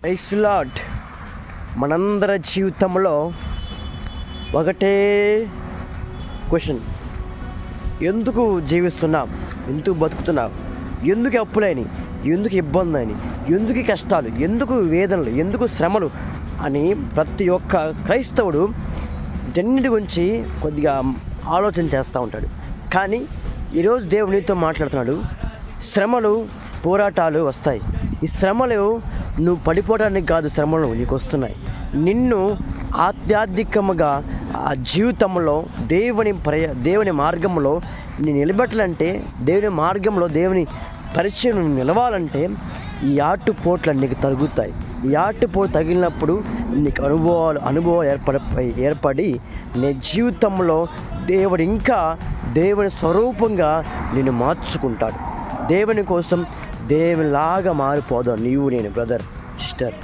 Praise lord. మనందరి జీవితంలో ఒకటే క్వశ్చన్: ఎందుకు జీవిస్తున్నాం, ఎందుకు బతుకుతున్నాం, ఎందుకు అప్పులైన, ఎందుకు ఇబ్బంది అని, ఎందుకు కష్టాలు, ఎందుకు వేదనలు, ఎందుకు శ్రమలు అని ప్రతి ఒక్క క్రైస్తవుడు జన్నిటి గురించి కొద్దిగా ఆలోచన చేస్తూ ఉంటాడు. కానీ ఈరోజు దేవుడు నీతో మాట్లాడుతున్నాడు. శ్రమలు, పోరాటాలు వస్తాయి. ఈ శ్రమలు నువ్వు పడిపోవడానికి కాదు, శ్రమలు నీకు వస్తున్నాయి. నిన్ను ఆధ్యాత్మికముగా ఆ జీవితంలో దేవుని మార్గంలో నేను నిలబెట్టాలంటే, దేవుని మార్గంలో దేవుని పరిచయం నిలవాలంటే ఈ ఆటుపోట్లు నీకు తగ్గుతాయి. ఈ ఆటుపోటు తగిలినప్పుడు నీకు అనుభవాలు ఏర్పడి నీ జీవితంలో దేవుడు ఇంకా దేవుని స్వరూపంగా నిన్ను మార్చుకుంటాడు. దేవుని కోసం దేవునిలాగా మారిపోదాం నీవు నేను, బ్రదర్, సిస్టర్.